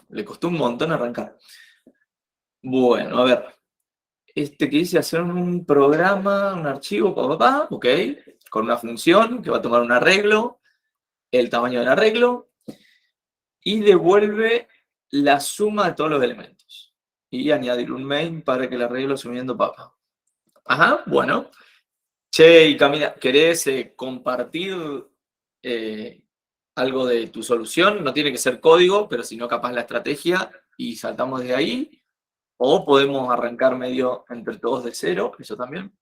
Le costó un montón arrancar. Bueno, a ver. Que dice hacer un programa, un archivo, ok, con una función que va a tomar un arreglo, el tamaño del arreglo, y devuelve la suma de todos los elementos. Y añadir un main para que el arreglo subiendo papa. Ajá, bueno. Che, y Camila, ¿querés compartir algo de tu solución? No tiene que ser código, pero si no, capaz la estrategia y saltamos de ahí. O podemos arrancar medio entre todos de cero, eso también,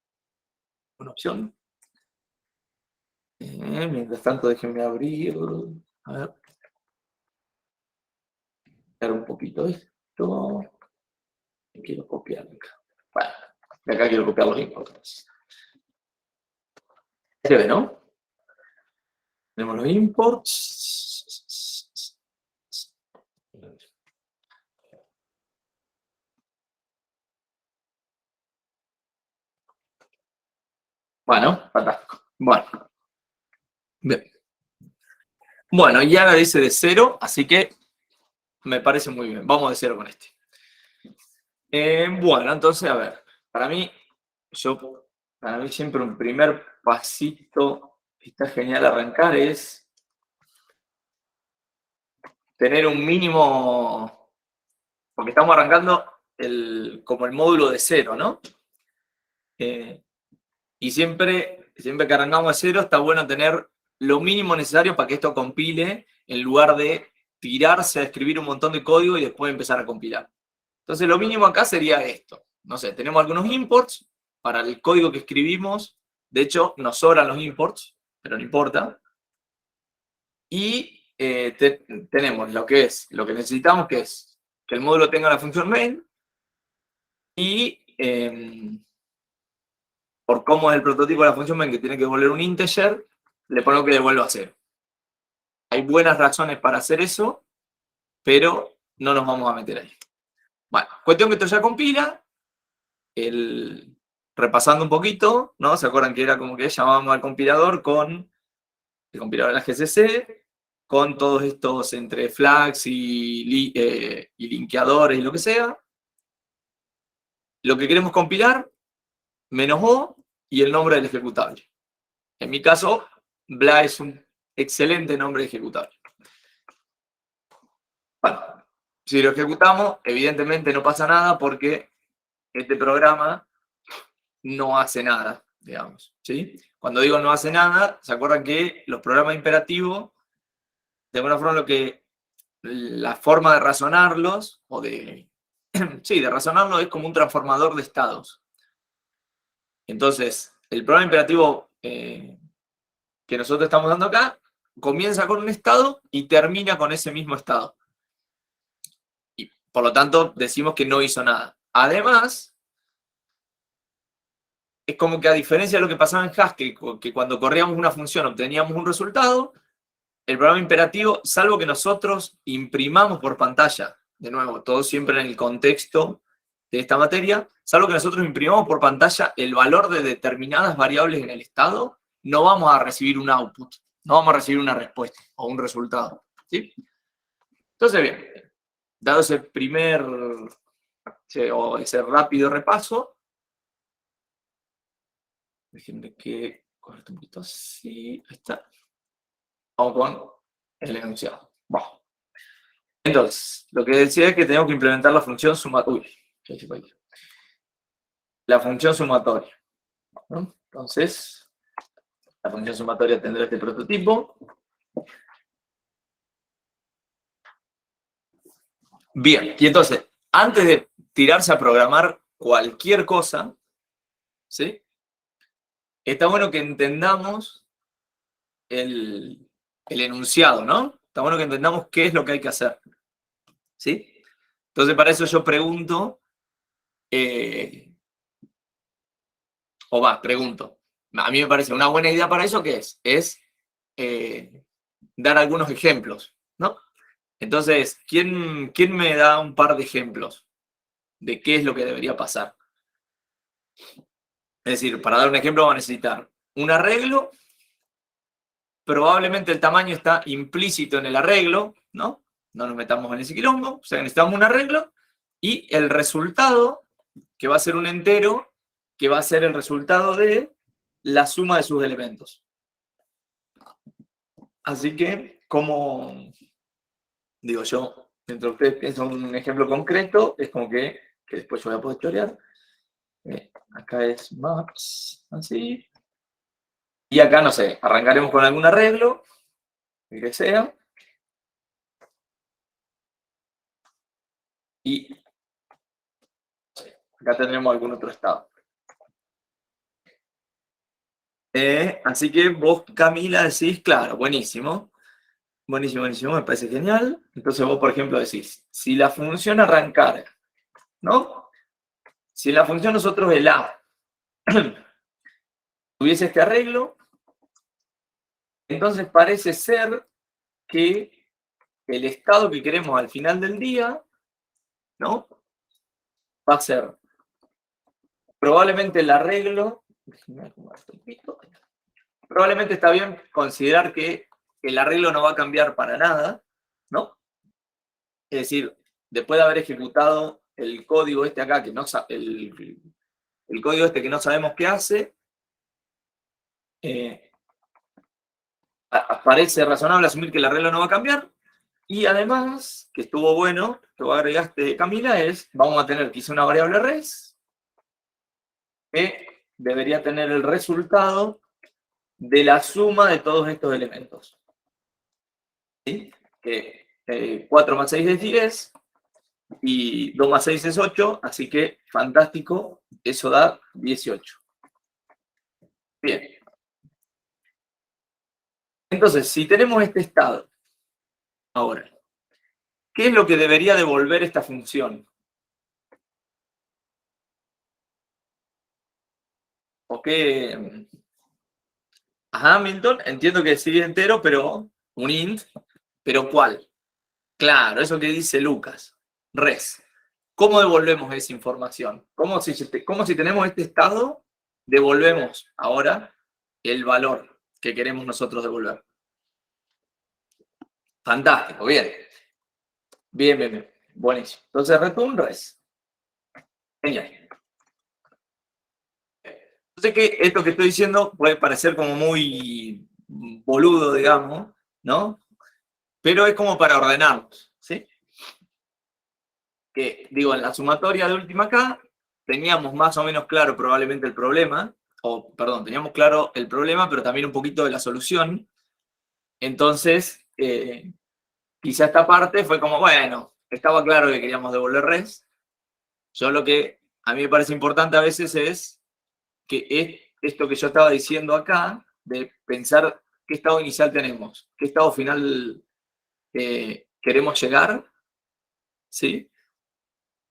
una opción. Mientras tanto, déjenme abrir. A ver. Copiar un poquito esto. Quiero copiar acá. Bueno, de acá quiero copiar los imports. Se ve, ¿no? Tenemos los imports. Bueno, fantástico. Bueno. Bien. Bueno, ya la dice de cero, así que me parece muy bien. Vamos de cero con este. Bueno, entonces, a ver. Para mí siempre un primer pasito que está genial arrancar es tener un mínimo, porque estamos arrancando como el módulo de cero, ¿no? Y siempre que arrancamos de cero está bueno tener lo mínimo necesario para que esto compile en lugar de tirarse a escribir un montón de código y después empezar a compilar. Entonces lo mínimo acá sería esto. No sé, tenemos algunos imports para el código que escribimos. De hecho, nos sobran los imports, pero no importa. Y tenemos lo que necesitamos, que es que el módulo tenga la función main y por cómo es el prototipo de la función main que tiene que devolver un integer, le pongo que devuelva a 0. Hay buenas razones para hacer eso, pero no nos vamos a meter ahí. Bueno, cuestión que esto ya compila. Repasando un poquito, ¿no? ¿Se acuerdan que era como que llamábamos al compilador con el compilador de la GCC, con todos estos entre flags y linkeadores y lo que sea? Lo que queremos compilar, -o y el nombre del ejecutable. En mi caso, bla es un excelente nombre de ejecutable. Bueno, si lo ejecutamos, evidentemente no pasa nada porque este programa no hace nada, digamos, ¿sí? Cuando digo no hace nada, ¿se acuerdan que los programas imperativos, de alguna forma la forma de razonarlos, o sí, de razonarlos es como un transformador de estados. Entonces, el programa imperativo que nosotros estamos dando acá, comienza con un estado y termina con ese mismo estado. Y por lo tanto, decimos que no hizo nada. Además, es como que a diferencia de lo que pasaba en Haskell, que cuando corríamos una función obteníamos un resultado, el programa imperativo, salvo que nosotros imprimamos por pantalla, de nuevo, todo siempre en el contexto de esta materia, salvo que nosotros imprimamos por pantalla el valor de determinadas variables en el estado, no vamos a recibir un output, no vamos a recibir una respuesta o un resultado. ¿Sí? Entonces, bien, dado ese primer o ese rápido repaso, déjenme que corte un poquito así, ahí está. Vamos con el enunciado. Bueno. Entonces, lo que decía es que tenemos que implementar la función sumatoria. La función sumatoria. ¿No? Entonces, la función sumatoria tendrá este prototipo. Bien, y entonces, antes de tirarse a programar cualquier cosa, ¿sí? Está bueno que entendamos el enunciado, ¿no? Está bueno que entendamos qué es lo que hay que hacer. ¿Sí? Entonces, para eso yo pregunto, pregunto. A mí me parece una buena idea para eso, ¿qué es? Es dar algunos ejemplos, ¿no? Entonces, ¿quién me da un par de ejemplos de qué es lo que debería pasar? Es decir, para dar un ejemplo vamos a necesitar un arreglo, probablemente el tamaño está implícito en el arreglo, ¿no? no nos metamos en ese quilombo, o sea, necesitamos un arreglo, y el resultado, que va a ser un entero, que va a ser el resultado de la suma de sus elementos. Así que, como digo yo, mientras ustedes piensan un ejemplo concreto, es como que después yo voy a poder chorear. Acá es maps, así. Y acá, no sé, arrancaremos con algún arreglo, el que sea. Y acá tendremos algún otro estado. Así que vos, Camila, decís, claro, buenísimo. Buenísimo, buenísimo, me parece genial. Entonces vos, por ejemplo, decís, si la función arrancar, ¿no? Si la función nosotros el A tuviese este arreglo, entonces parece ser que el estado que queremos al final del día, ¿no? Va a ser probablemente el arreglo, probablemente está bien considerar que el arreglo no va a cambiar para nada, ¿no? Es decir, después de haber ejecutado el código este acá, que no el código este que no sabemos qué hace, parece razonable asumir que el arreglo no va a cambiar. Y además, que estuvo bueno, que vos agregaste, Camila, es, vamos a tener quizá una variable res, que debería tener el resultado de la suma de todos estos elementos. ¿Sí? Que 4 más 6 es 10, y 2 más 6 es 8, así que fantástico, eso da 18. Bien. Entonces, si tenemos este estado, ahora, ¿qué es lo que debería devolver esta función? ¿O qué? Ajá, Milton, entiendo que sigue entero, pero un int, pero ¿cuál? Claro, eso que dice Lucas, res. ¿Cómo devolvemos esa información? ¿Cómo si tenemos este estado, devolvemos ahora el valor que queremos nosotros devolver? Fantástico, bien. Bien, bien, bien. Buenísimo. Entonces, return res. Genial. Sé que esto que estoy diciendo puede parecer como muy boludo, digamos, ¿no? Pero es como para ordenarnos, ¿sí? Que, digo, en la sumatoria de última acá, teníamos más o menos claro probablemente el problema, o, perdón, teníamos claro el problema, pero también un poquito de la solución. Entonces, quizá esta parte fue como, bueno, estaba claro que queríamos devolver res. Yo lo que a mí me parece importante a veces es que esto que yo estaba diciendo acá, de pensar qué estado inicial tenemos, qué estado final queremos llegar, ¿sí?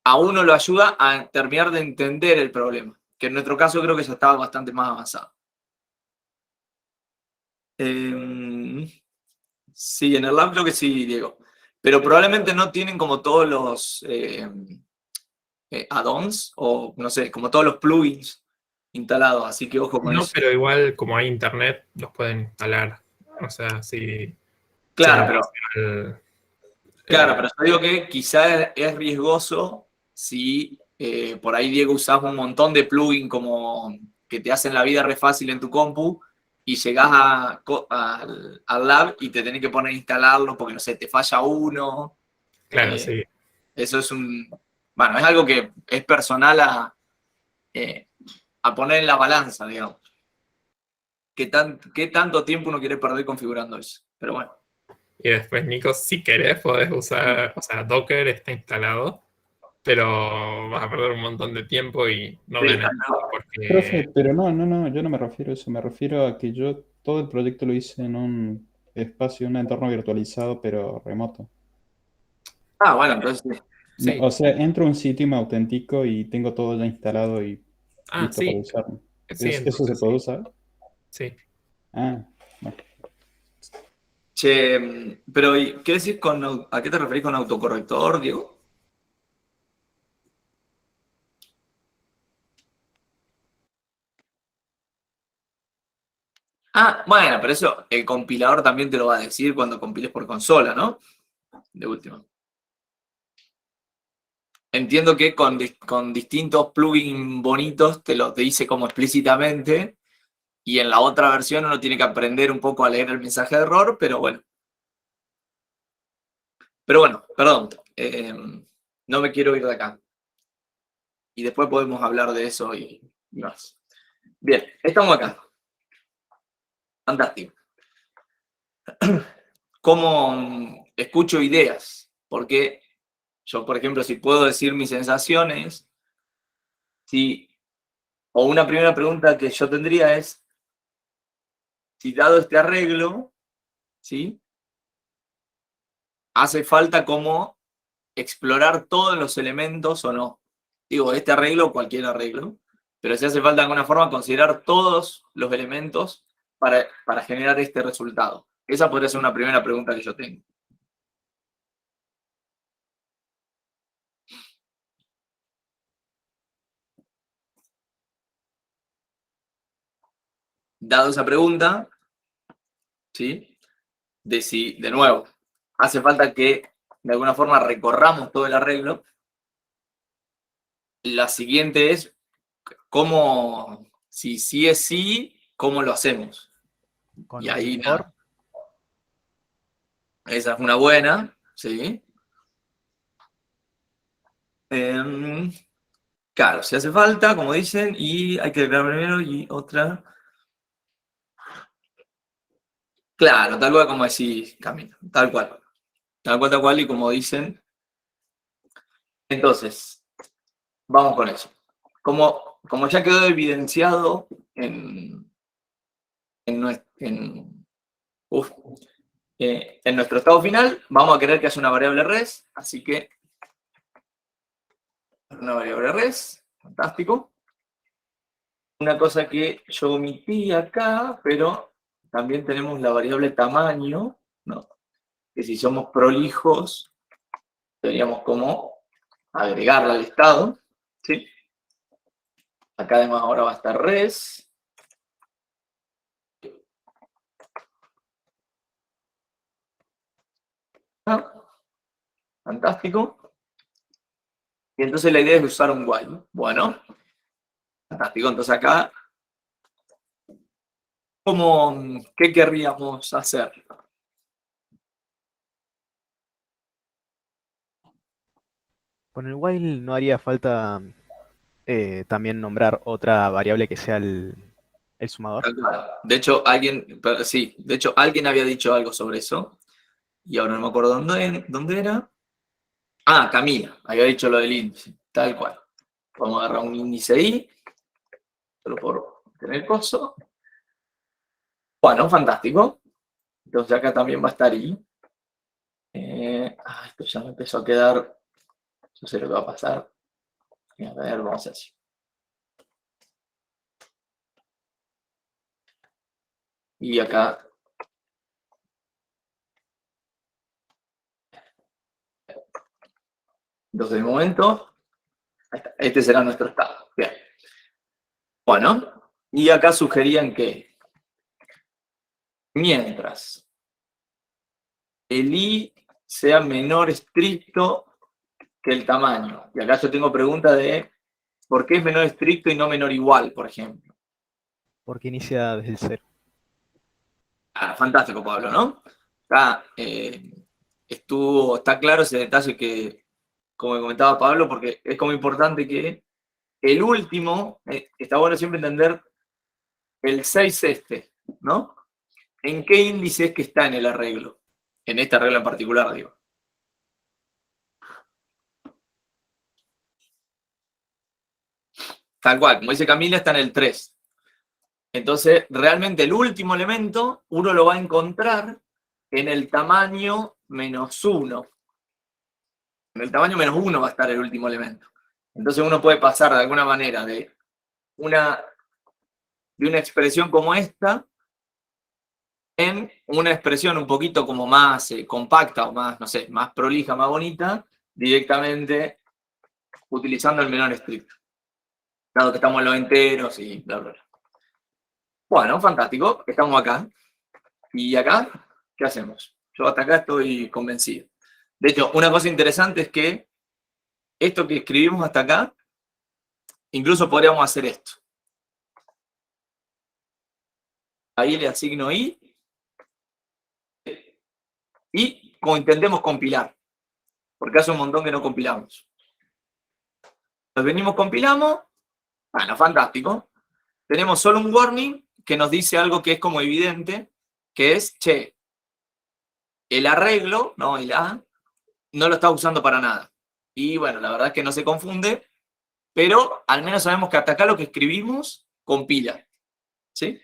A uno lo ayuda a terminar de entender el problema, que en nuestro caso creo que ya estaba bastante más avanzado. Sí, en el lab creo que sí, Diego. Pero probablemente no tienen como todos los add-ons o, no sé, como todos los plugins instalados, así que ojo con No, eso. pero igual como hay internet, los pueden instalar. O sea, si Claro, entran Claro, pero yo digo que quizá es riesgoso si por ahí, Diego, usás un montón de plugins como que te hacen la vida re fácil en tu compu y llegás al lab y te tenés que poner a instalarlo porque, no sé, te falla uno. claro, Eh, sí. Eso es bueno, es algo que es personal a poner en la balanza, digamos. ¿Qué tanto tiempo uno quiere perder configurando eso? Pero bueno. Y después, Nico, si querés, podés usar, o sea, Docker está instalado, pero vas a perder un montón de tiempo y no Sí, ganas nada porque, Profe, pero no, yo no me refiero a eso, me refiero a que yo todo el proyecto lo hice en un espacio, un entorno virtualizado, pero remoto. bueno, entonces sí. sí, O sea, entro a un sitio y me autentico y tengo todo ya instalado y listo para sí, usarlo. sí, ¿Eso se entonces puede sí, usar? sí. Ah, bueno. Che, pero ¿qué decís a qué te referís con autocorrector, Diego? Bueno, pero eso el compilador también te lo va a decir cuando compiles por consola, ¿no? de última. Entiendo que con distintos plugins bonitos te dice como explícitamente, y en la otra versión uno tiene que aprender un poco a leer el mensaje de error, pero bueno. Pero bueno, perdón, no me quiero ir de acá. Y después podemos hablar de eso y más. Bien, estamos acá. Fantástico. ¿Cómo escucho ideas? Porque yo, por ejemplo, si puedo decir mis sensaciones, o una primera pregunta que yo tendría es, si dado este arreglo, ¿sí? ¿Hace falta como explorar todos los elementos o no? Digo, este arreglo o cualquier arreglo, pero si hace falta de alguna forma considerar todos los elementos para generar este resultado. Esa podría ser una primera pregunta que yo tengo. Dado esa pregunta, ¿sí? De nuevo, hace falta que de alguna forma recorramos todo el arreglo. La siguiente es, ¿cómo, si sí es sí, cómo lo hacemos? Con Y un ahí for. nada. Esa es una buena, ¿sí? Claro, si hace falta, como dicen, y hay que declarar primero, y otra. Claro, tal cual como decís, Camilo, tal cual. Tal cual, y como dicen. Entonces, vamos con eso. Como ya quedó evidenciado en nuestro estado final, vamos a querer que haya una variable res, así que una variable res, fantástico. Una cosa que yo omití acá, pero también tenemos la variable tamaño, ¿no? Que si somos prolijos, deberíamos como agregarla al estado, ¿sí? Acá además ahora va a estar res. Fantástico. Y entonces la idea es usar un while. Bueno, fantástico. Entonces acá, ¿qué querríamos hacer? Con el while no haría falta también nombrar otra variable que sea el sumador. De hecho, alguien había dicho algo sobre eso. Y ahora no me acuerdo dónde era. Ah, Camila, había dicho lo del índice, tal cual. Vamos a agarrar un índice ahí, solo por tener coso. Bueno, fantástico. Entonces acá también va a estar i. Esto ya me empezó a quedar. Yo sé lo que va a pasar. A ver, vamos a hacer así. Y acá. Entonces, de momento, este será nuestro estado. Bien. Bueno, y acá sugerían que mientras el i sea menor estricto que el tamaño. Y acá yo tengo pregunta de ¿por qué es menor estricto y no menor igual, por ejemplo? Porque inicia desde el 0. Fantástico, Pablo, ¿no? Está claro ese detalle que, como me comentaba Pablo, porque es como importante que el último, está bueno siempre entender el 6 ¿no? ¿En qué índice es que está en el arreglo? En este arreglo en particular, digo. Tal cual, como dice Camila, está en el 3. Entonces, realmente el último elemento uno lo va a encontrar en el tamaño -1. En el tamaño -1 va a estar el último elemento. Entonces uno puede pasar de alguna manera de una expresión como esta en una expresión un poquito como más compacta o más, no sé, más prolija, más bonita, directamente utilizando el menor estricto. Dado que estamos en los enteros y bla, bla, bla. Bueno, fantástico, estamos acá. ¿Y acá qué hacemos? Yo hasta acá estoy convencido. De hecho, una cosa interesante es que esto que escribimos hasta acá, incluso podríamos hacer esto. Ahí le asigno i. Y como intentemos compilar, porque hace un montón que no compilamos. Nos venimos, compilamos, bueno, fantástico. Tenemos solo un warning que nos dice algo que es como evidente, que es, che, el arreglo, no, el A, no lo está usando para nada. Y bueno, la verdad es que no se confunde, pero al menos sabemos que hasta acá lo que escribimos compila. ¿Sí?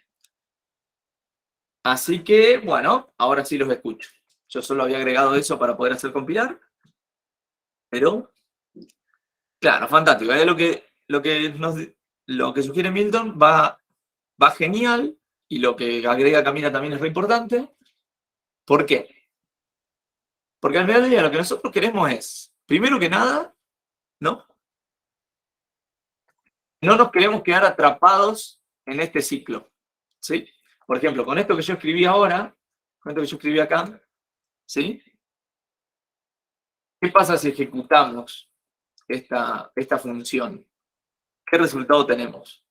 Así que, bueno, ahora sí los escucho. Yo solo había agregado eso para poder hacer compilar. Pero, claro, fantástico. Lo que sugiere Milton va genial, y lo que agrega Camila también es re importante. ¿Por qué? Porque al final del día lo que nosotros queremos es, primero que nada, ¿no? No nos queremos quedar atrapados en este ciclo. ¿Sí? Por ejemplo, con esto que yo escribí ahora, con esto que yo escribí acá, ¿sí? ¿Qué pasa si ejecutamos esta función? ¿Qué resultado tenemos?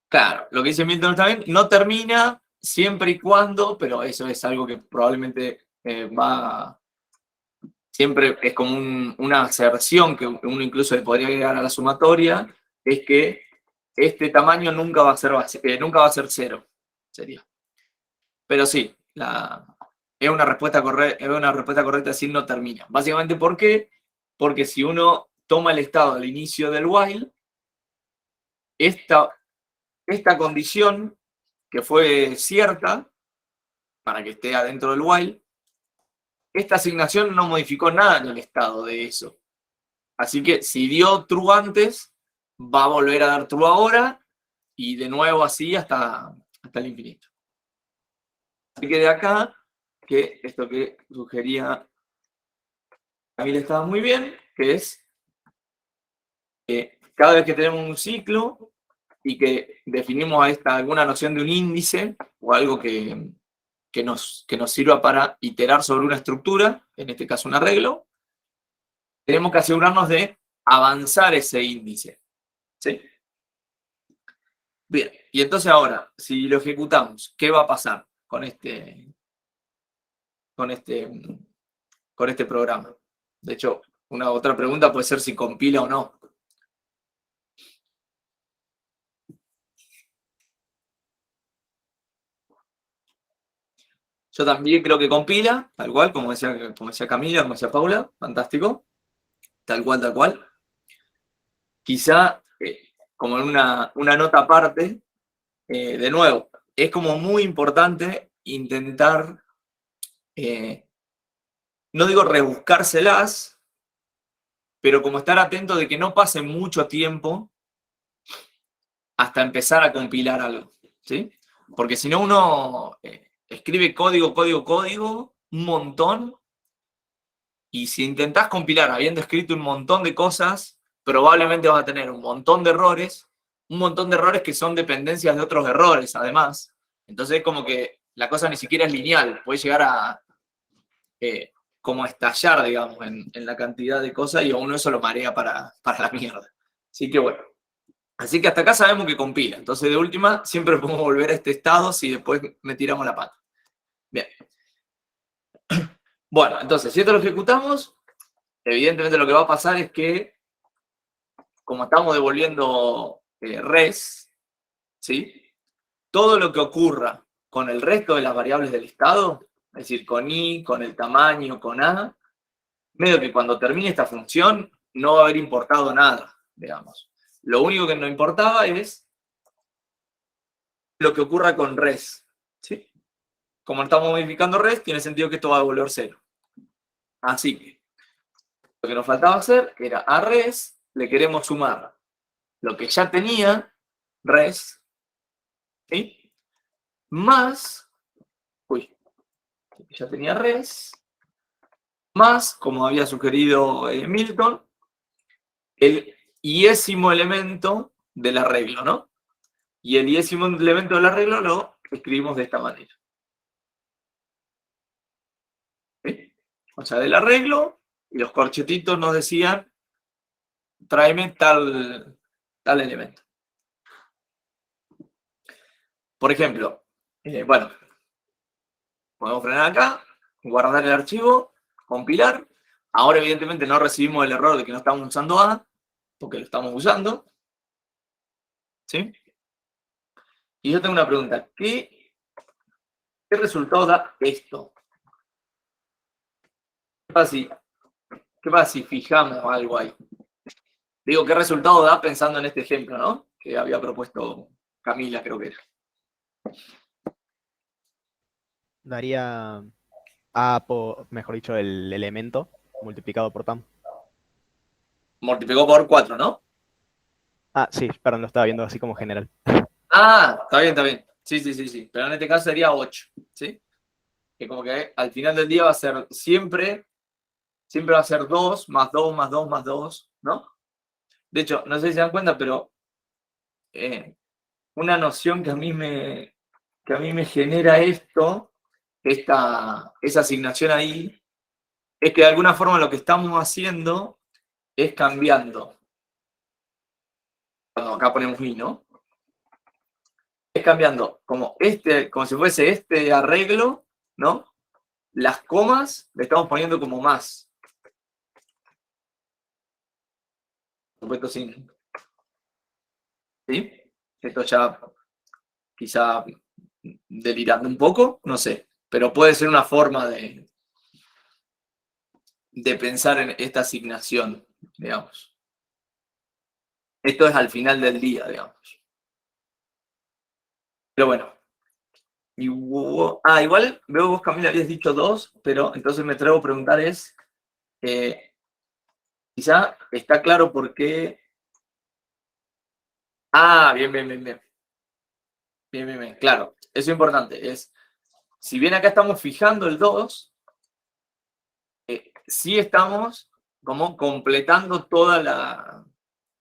Claro, lo que dice Milton está bien, no termina siempre y cuando, pero eso es algo que probablemente siempre es como una aserción que uno incluso le podría agregar a la sumatoria, es que este tamaño nunca va a ser 0, sería. Pero sí, es una respuesta correcta decir no termina. Básicamente, ¿por qué? Porque si uno toma el estado al inicio del while, esta condición que fue cierta, para que esté adentro del while, esta asignación no modificó nada en el estado de eso. Así que si dio true antes, va a volver a dar true ahora, y de nuevo así hasta el infinito. Así que de acá, que esto que sugería Camila estaba muy bien, que es que cada vez que tenemos un ciclo y que definimos alguna noción de un índice o algo que nos sirva para iterar sobre una estructura, en este caso un arreglo, tenemos que asegurarnos de avanzar ese índice. ¿Sí? Bien, y entonces ahora, si lo ejecutamos, ¿qué va a pasar con este programa? De hecho, una otra pregunta puede ser si compila o no. Yo también creo que compila, tal cual, como decía Camila, como decía Paula, fantástico. Tal cual, tal cual. Quizá, como en una nota aparte, de nuevo, es como muy importante intentar, no digo rebuscárselas, pero como estar atento de que no pase mucho tiempo hasta empezar a compilar algo, ¿sí? Porque si no uno escribe código, un montón, y si intentás compilar habiendo escrito un montón de cosas, probablemente vas a tener un montón de errores que son dependencias de otros errores, además. Entonces, como que la cosa ni siquiera es lineal, puede llegar a como estallar, digamos, en la cantidad de cosas, y a uno eso lo marea para la mierda. Así que bueno. Así que hasta acá sabemos que compila. Entonces, de última, siempre podemos volver a este estado si después me tiramos la pata. Bien. Bueno, entonces, si esto lo ejecutamos, evidentemente lo que va a pasar es que, como estamos devolviendo res, ¿sí? Todo lo que ocurra con el resto de las variables del estado, es decir, con i, con el tamaño, con a, medio que cuando termine esta función no va a haber importado nada, digamos. Lo único que nos importaba es lo que ocurra con res, ¿sí? Como estamos modificando res, tiene sentido que esto va a devolver 0. Así que lo que nos faltaba hacer era a res le queremos sumar lo que ya tenía res, ¿sí? Más, ya tenía res, más, como había sugerido Milton, el iésimo elemento del arreglo, ¿no? Y el iésimo elemento del arreglo lo escribimos de esta manera. o sea, del arreglo, y los corchetitos nos decían, tráeme tal elemento. Por ejemplo, bueno, podemos frenar acá, guardar el archivo, compilar. Ahora, evidentemente, no recibimos el error de que no estamos usando A, porque lo estamos usando. ¿Sí? Y yo tengo una pregunta. ¿Qué resultado da esto? ¿Qué pasa si fijamos algo ahí? Digo, ¿qué resultado da pensando en este ejemplo, ¿no? Que había propuesto Camila, creo que era. Daría A mejor dicho, el elemento multiplicado por tam. Multiplicó por 4, ¿no? Ah, sí, perdón, lo estaba viendo así como general. Ah, está bien, está bien. Sí. Pero en este caso sería 8, ¿sí? Que como que al final del día va a ser siempre va a ser 2 más 2 más 2 más 2, ¿no? De hecho, no sé si se dan cuenta, pero una noción que a mí me genera esa asignación ahí, es que de alguna forma lo que estamos haciendo es cambiando. Cuando acá ponemos i, ¿no? Es cambiando como si fuese este arreglo, ¿no? Las comas le estamos poniendo como más. Por supuesto, sin. ¿Sí? Esto ya quizá delirando un poco, no sé. Pero puede ser una forma de pensar en esta asignación, digamos. Esto es al final del día, digamos. Pero bueno. Igual veo vos, Camila, habías dicho 2, pero entonces me atrevo a preguntar quizá está claro por qué. Bien. Bien. Claro, eso es importante. Si bien acá estamos fijando el 2, sí estamos como completando toda la.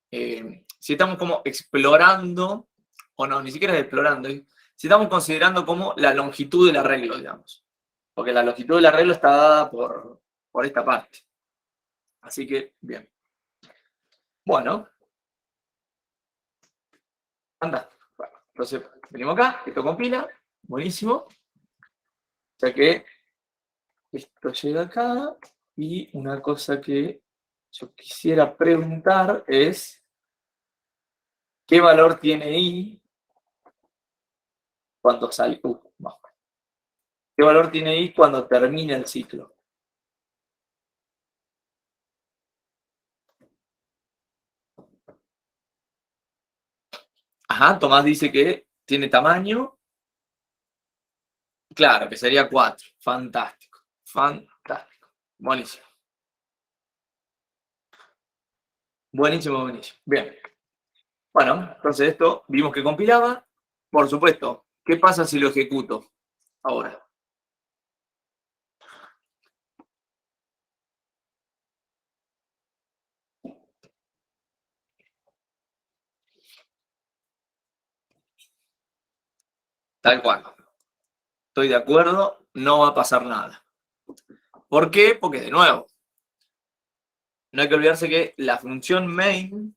Si estamos como explorando, o no, ni siquiera es explorando, si estamos considerando como la longitud del arreglo, digamos. Porque la longitud del arreglo está dada por esta parte. Así que, bien. Bueno. Anda. Bueno, entonces, venimos acá, esto compila, buenísimo. O sea que esto llega acá, y una cosa que yo quisiera preguntar es, ¿qué valor tiene i cuando sale? No. ¿Qué valor tiene i cuando termina el ciclo? Ajá, Tomás dice que tiene tamaño. Claro, que sería 4. Fantástico. Buenísimo. Buenísimo. Bien. Bueno, entonces esto vimos que compilaba. Por supuesto, ¿qué pasa si lo ejecuto ahora? Tal cual. Estoy de acuerdo, no va a pasar nada. ¿Por qué? Porque, de nuevo, no hay que olvidarse que la función main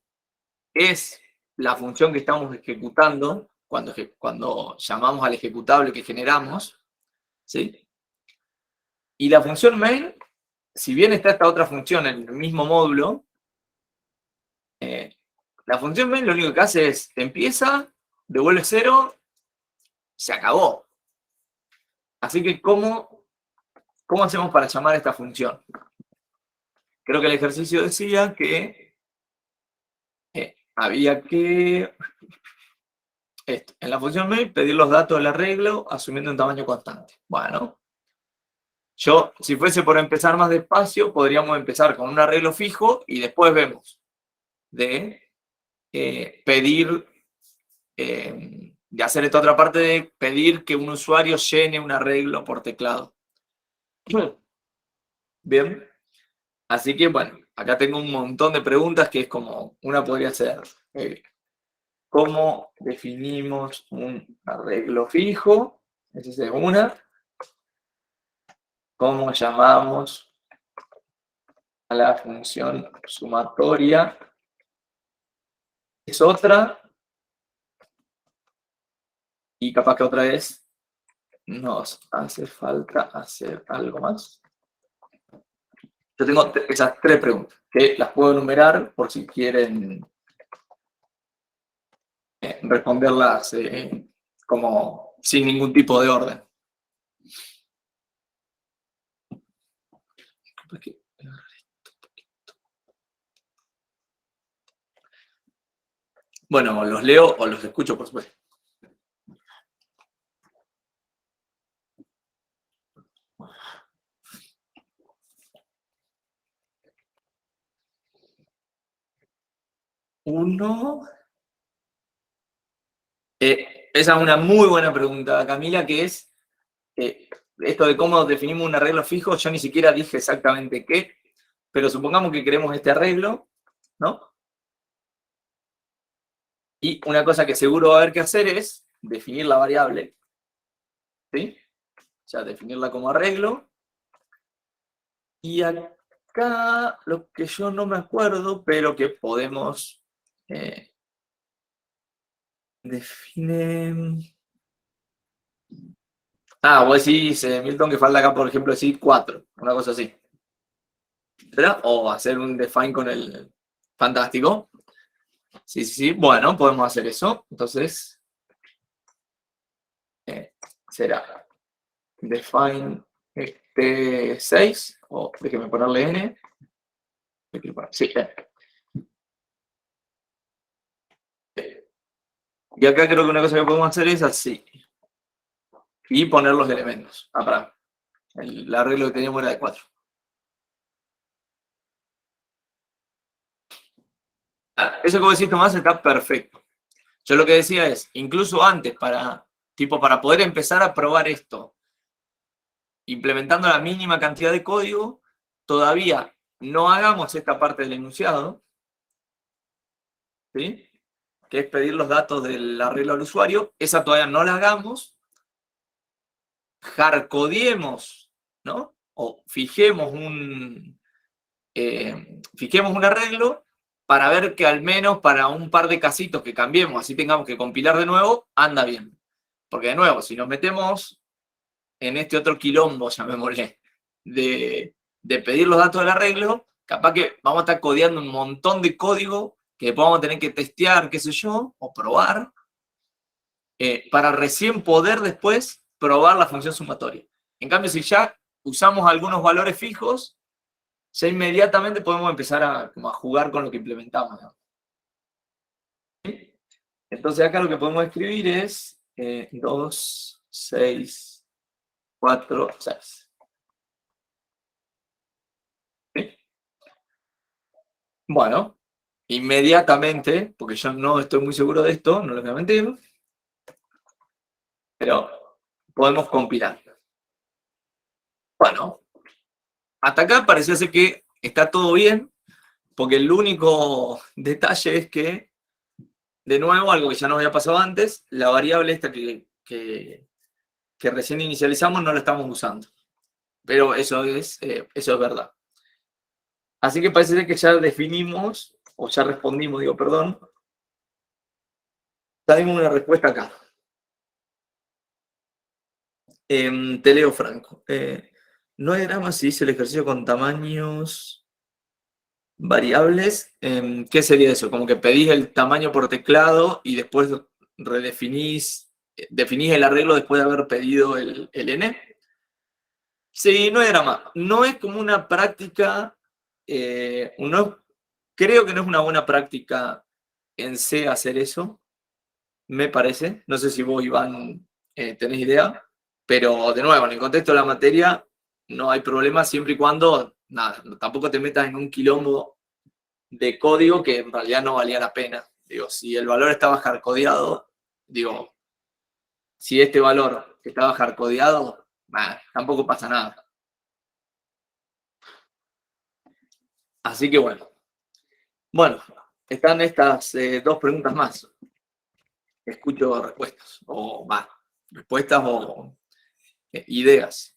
es la función que estamos ejecutando cuando llamamos al ejecutable que generamos, ¿sí? Y la función main, si bien está esta otra función en el mismo módulo, la función main lo único que hace es, empieza, devuelve 0, se acabó. Así que, ¿cómo hacemos para llamar a esta función? Creo que el ejercicio decía que había que, en la función main, pedir los datos del arreglo asumiendo un tamaño constante. Bueno, yo, si fuese por empezar más despacio, podríamos empezar con un arreglo fijo y después vemos de pedir, de hacer esta otra parte de pedir que un usuario llene un arreglo por teclado. Bien. Así que, bueno, acá tengo un montón de preguntas que es como, una podría ser, ¿cómo definimos un arreglo fijo? Esa es una. ¿Cómo llamamos a la función sumatoria es otra, y capaz que otra vez nos hace falta hacer algo más. Yo tengo esas 3 preguntas, que las puedo enumerar por si quieren responderlas como sin ningún tipo de orden. Bueno, los leo o los escucho, por supuesto. Uno. Esa es una muy buena pregunta, Camila, que es esto de cómo definimos un arreglo fijo. Yo ni siquiera dije exactamente qué, pero supongamos que queremos este arreglo, ¿no? Y una cosa que seguro va a haber que hacer es definir la variable, ¿sí? O sea, definirla como arreglo. Y acá lo que yo no me acuerdo, pero que podemos define. Vos decís, Milton, que falta acá, por ejemplo, decir 4, una cosa así. ¿Verdad? O hacer un define con el fantástico. Sí, sí, sí. Bueno, podemos hacer eso. Entonces, será define T6, o déjeme ponerle N. Sí, y acá creo que una cosa que podemos hacer es así. Y poner los elementos. Pará. El arreglo que teníamos era de 4. Eso que vos decís, Tomás, está perfecto. Yo lo que decía es, incluso antes, para poder empezar a probar esto, implementando la mínima cantidad de código, todavía no hagamos esta parte del enunciado, ¿sí? Que es pedir los datos del arreglo al usuario. Esa todavía no la hagamos. Hardcodeemos, ¿no? O fijemos un arreglo para ver que al menos para un par de casitos que cambiemos, así tengamos que compilar de nuevo, anda bien. Porque de nuevo, si nos metemos en este otro quilombo, llamémosle, de pedir los datos del arreglo, capaz que vamos a estar codeando un montón de código que después vamos a tener que testear, qué sé yo, o probar, para recién poder después probar la función sumatoria. En cambio, si ya usamos algunos valores fijos, ya inmediatamente podemos empezar a jugar con lo que implementamos, ¿no? ¿Sí? Entonces acá lo que podemos escribir es 2, 6, 4, 6. ¿Sí? Bueno, inmediatamente, porque yo no estoy muy seguro de esto, no les voy a mentir, pero podemos compilar. Bueno, hasta acá parecía ser que está todo bien, porque el único detalle es que, de nuevo, algo que ya nos había pasado antes, la variable esta que recién inicializamos no la estamos usando. Pero eso es verdad. Así que parece ser que ya definimos, o ya respondimos, perdón, ya dimos una respuesta acá. Te leo, Franco. No hay drama si hice el ejercicio con tamaños variables. ¿Qué sería eso? Como que pedís el tamaño por teclado y después definís el arreglo después de haber pedido el n. Sí, no hay drama. No es como una práctica, creo que no es una buena práctica en C hacer eso, me parece. No sé si vos, Iván, tenés idea, pero de nuevo, en el contexto de la materia no hay problema siempre y cuando, nada, tampoco te metas en un quilombo de código que en realidad no valía la pena. Si el valor estaba hardcodeado, si este valor estaba hardcodeado, tampoco pasa nada. Así que bueno. Bueno, están estas 2 preguntas más. Escucho respuestas, o respuestas o ideas.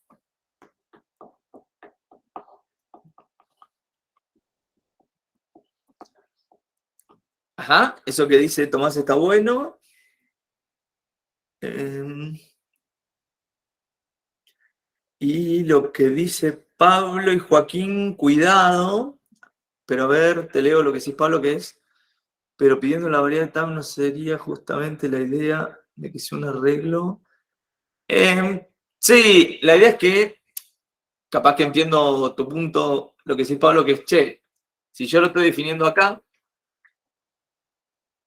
Ajá, eso que dice Tomás está bueno. Y lo que dice Pablo y Joaquín, cuidado. Pero a ver, te leo lo que decís, Pablo, que es. Pero pidiendo la variable TAM no sería justamente la idea de que sea un arreglo. Sí, la idea es que, capaz que entiendo tu punto, lo que decís, Pablo, que es, che, si yo lo estoy definiendo acá,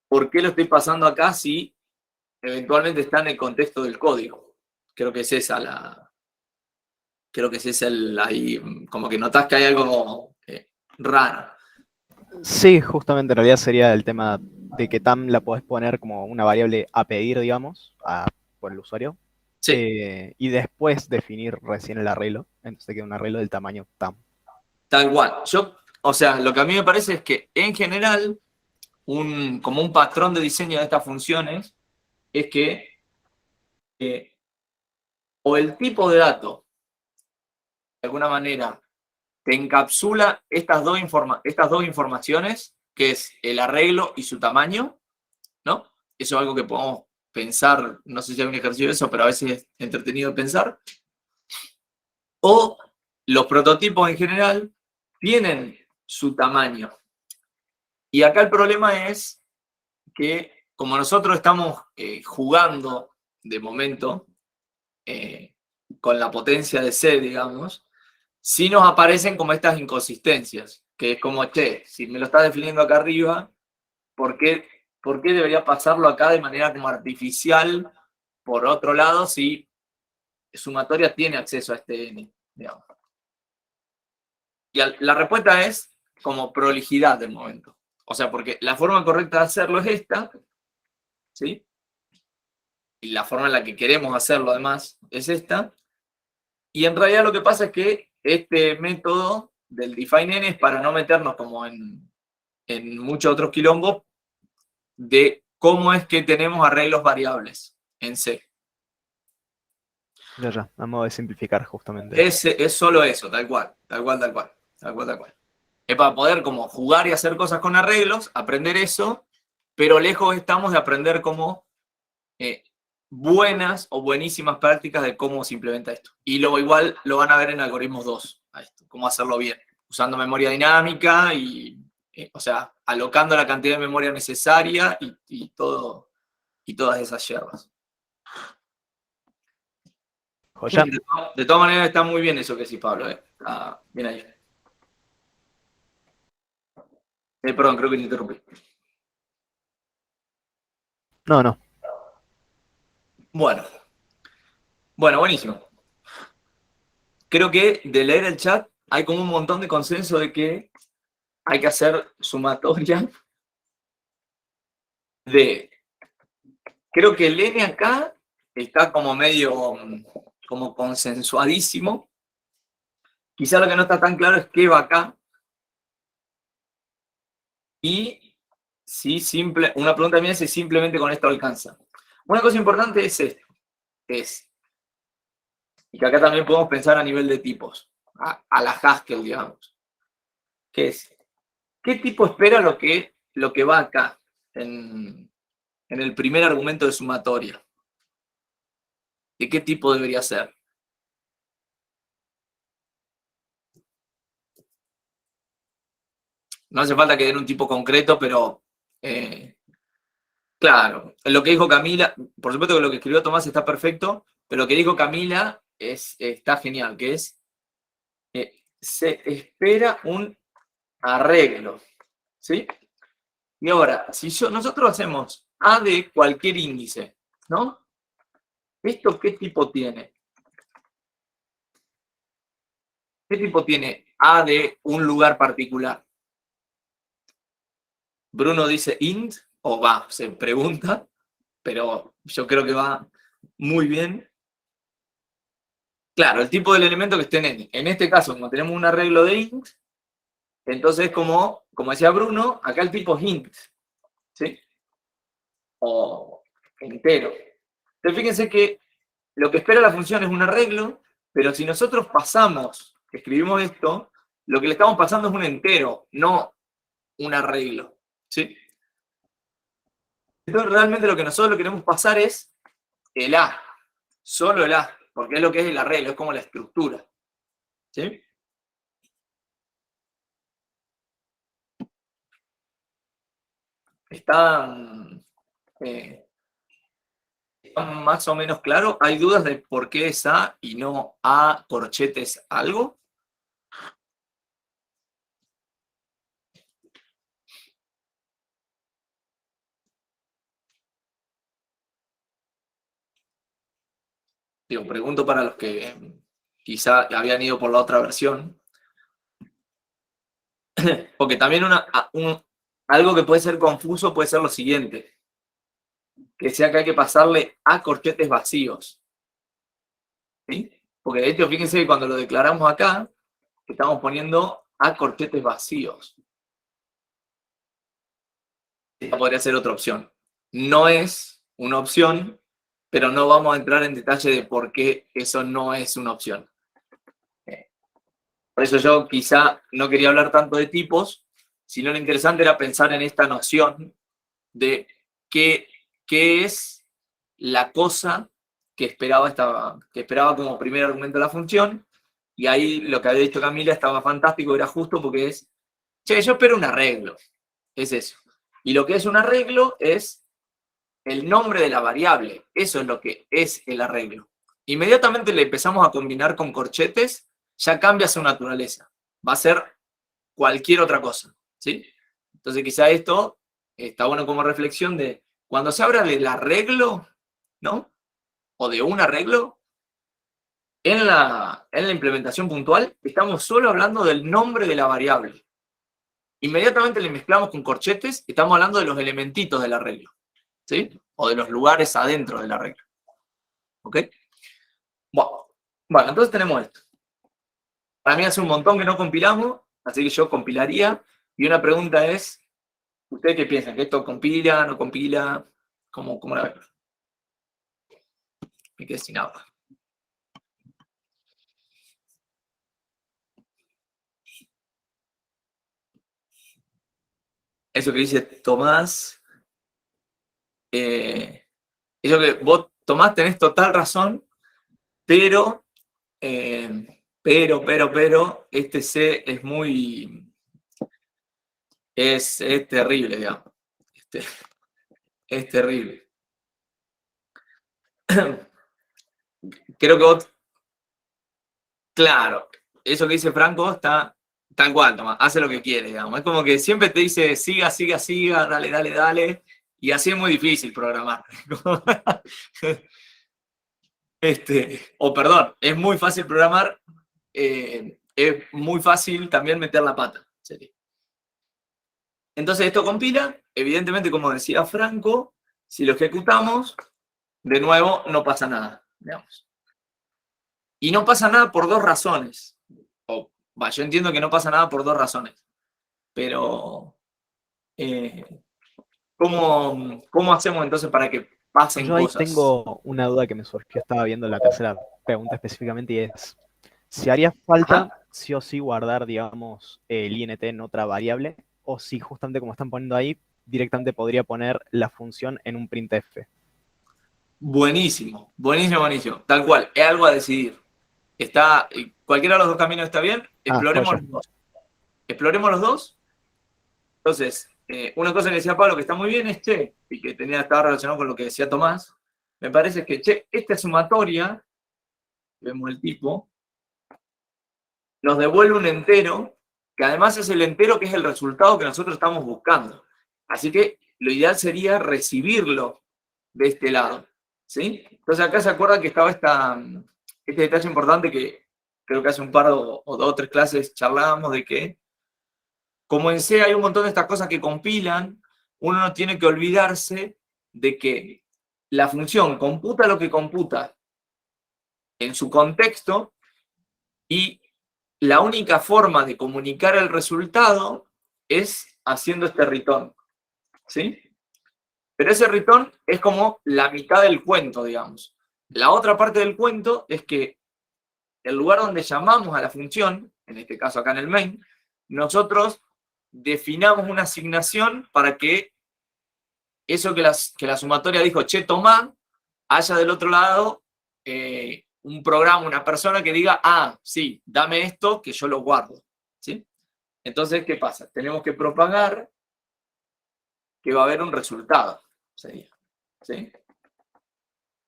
¿por qué lo estoy pasando acá si eventualmente está en el contexto del código? Creo que es esa la. Creo que ese es el. Ahí, como que notás que hay algo raro. Sí, justamente en realidad sería el tema de que TAM la podés poner como una variable a pedir, digamos, por el usuario, Sí, y después definir recién el arreglo. Entonces queda un arreglo del tamaño TAM. tal cual. O sea, lo que a mí me parece es que en general, como un patrón de diseño de estas funciones, es que o el tipo de dato, de alguna manera, te encapsula estas dos informaciones, que es el arreglo y su tamaño, ¿no? Eso es algo que podemos pensar, no sé si hay un ejercicio de eso, pero a veces es entretenido pensar. O los prototipos en general tienen su tamaño. Y acá el problema es que como nosotros estamos jugando de momento con la potencia de C, digamos, sí nos aparecen como estas inconsistencias, que es como, che, si me lo estás definiendo acá arriba, ¿por qué debería pasarlo acá de manera como artificial por otro lado si sumatoria tiene acceso a este N, digamos? Y la respuesta es como prolijidad del momento. O sea, porque la forma correcta de hacerlo es esta, ¿sí? Y la forma en la que queremos hacerlo además es esta. Y en realidad lo que pasa es que este método del define_n es para no meternos como en muchos otros quilombos de cómo es que tenemos arreglos variables en C. Ya, a modo de simplificar justamente. Es solo eso, tal cual, tal cual, tal cual, tal cual, tal cual. Es para poder como jugar y hacer cosas con arreglos, aprender eso, pero lejos estamos de aprender como buenas o buenísimas prácticas de cómo se implementa esto. Y luego igual lo van a ver en algoritmos 2, a esto, cómo hacerlo bien, usando memoria dinámica y, o sea, alocando la cantidad de memoria necesaria y todas esas yerbas. Joya. De todas maneras está muy bien eso que sí, Pablo. Está bien ahí. Perdón, creo que te interrumpí. No. Bueno, buenísimo. Creo que de leer el chat hay como un montón de consenso de que hay que hacer sumatoria de. Creo que el N acá está como medio como consensuadísimo. Quizá lo que no está tan claro es qué va acá. Y si una pregunta mía es si simplemente con esto alcanza. Una cosa importante es esto. Y que acá también podemos pensar a nivel de tipos, a la Haskell, digamos. Que es, ¿qué tipo espera lo que va acá en el primer argumento de sumatoria? ¿De qué tipo debería ser? No hace falta que den un tipo concreto, pero claro, lo que dijo Camila, por supuesto que lo que escribió Tomás está perfecto, pero lo que dijo Camila está genial, que es, se espera un arreglo, ¿sí? Y ahora, si nosotros hacemos A de cualquier índice, ¿no? ¿Esto qué tipo tiene? ¿Qué tipo tiene A de un lugar particular? Bruno dice int, o va, se pregunta, pero yo creo que va muy bien. Claro, el tipo del elemento que esté en N. En este caso, como tenemos un arreglo de int, entonces como decía Bruno, acá el tipo es int, ¿sí? O entero. Entonces fíjense que lo que espera la función es un arreglo, pero si nosotros escribimos esto, lo que le estamos pasando es un entero, no un arreglo, ¿sí? Entonces realmente lo que nosotros queremos pasar es el A, solo el A, porque es lo que es el arreglo, es como la estructura. ¿Sí? ¿Está más o menos claro? ¿Hay dudas de por qué es A y no A corchetes algo? Digo, pregunto para los que quizá habían ido por la otra versión. Porque también algo que puede ser confuso puede ser lo siguiente. Que sea que hay que pasarle a corchetes vacíos. ¿Sí? Porque de hecho, fíjense que cuando lo declaramos acá, estamos poniendo a corchetes vacíos. Esta podría ser otra opción. No es una opción, pero no vamos a entrar en detalle de por qué eso no es una opción. Por eso yo quizá no quería hablar tanto de tipos, sino lo interesante era pensar en esta noción de qué es la cosa que esperaba como primer argumento de la función, y ahí lo que había dicho Camila estaba fantástico, era justo porque es, che, yo espero un arreglo, es eso. Y lo que es un arreglo es el nombre de la variable, eso es lo que es el arreglo. Inmediatamente le empezamos a combinar con corchetes, ya cambia su naturaleza, va a ser cualquier otra cosa, ¿sí? Entonces quizá esto está bueno como reflexión de cuando se habla del arreglo, ¿no? O de un arreglo, en la implementación puntual estamos solo hablando del nombre de la variable. Inmediatamente le mezclamos con corchetes, estamos hablando de los elementitos del arreglo, ¿sí? O de los lugares adentro del arreglo. ¿Ok? Bueno, entonces tenemos esto. Para mí hace un montón que no compilamos, así que yo compilaría. Y una pregunta es, ¿ustedes qué piensan? ¿Que esto compila, no compila? ¿Cómo la ven? Me quedé sin agua. Eso que dice Tomás, eso que vos, Tomás, tenés total razón, pero, este C es muy, es terrible, digamos. Es terrible. Creo que vos, claro, eso que dice Franco está tal cual, Tomás, hace lo que quiere, digamos. Es como que siempre te dice siga, siga, siga, dale, dale, dale, y así es muy difícil programar. O perdón, es muy fácil programar, es muy fácil también meter la pata. Sería. Entonces esto compila, evidentemente como decía Franco, si lo ejecutamos, de nuevo no pasa nada, digamos. Y no pasa nada por dos razones. Yo entiendo que no pasa nada por dos razones, pero ¿cómo hacemos entonces para que pasen Yo ahí cosas? tengo una duda que me surgió, estaba viendo la tercera pregunta específicamente y es, si haría falta sí o sí guardar, digamos, el int en otra variable, o si justamente como están poniendo ahí, directamente podría poner la función en un printf. Buenísimo, buenísimo, buenísimo. Tal cual, es algo a decidir. Cualquiera de los dos caminos está bien, exploremos joya. los dos. Exploremos los dos. Entonces, una cosa que decía Pablo que está muy bien es, y que estaba relacionado con lo que decía Tomás, me parece que, esta sumatoria, vemos el tipo, nos devuelve un entero, que además es el entero que es el resultado que nosotros estamos buscando. Así que lo ideal sería recibirlo de este lado, ¿sí? Entonces acá se acuerdan que estaba este detalle importante que creo que hace un par o dos o tres clases charlábamos de que como en C hay un montón de estas cosas que compilan, uno no tiene que olvidarse de que la función computa lo que computa en su contexto y la única forma de comunicar el resultado es haciendo este return, ¿sí? Pero ese return es como la mitad del cuento, digamos. La otra parte del cuento es que el lugar donde llamamos a la función, en este caso acá en el main, nosotros definamos una asignación para que eso que la sumatoria dijo, che, tomá, haya del otro lado un programa, una persona que diga, ah, sí, dame esto, que yo lo guardo. ¿Sí? Entonces, ¿qué pasa? Tenemos que propagar que va a haber un resultado. Sería. ¿Sí?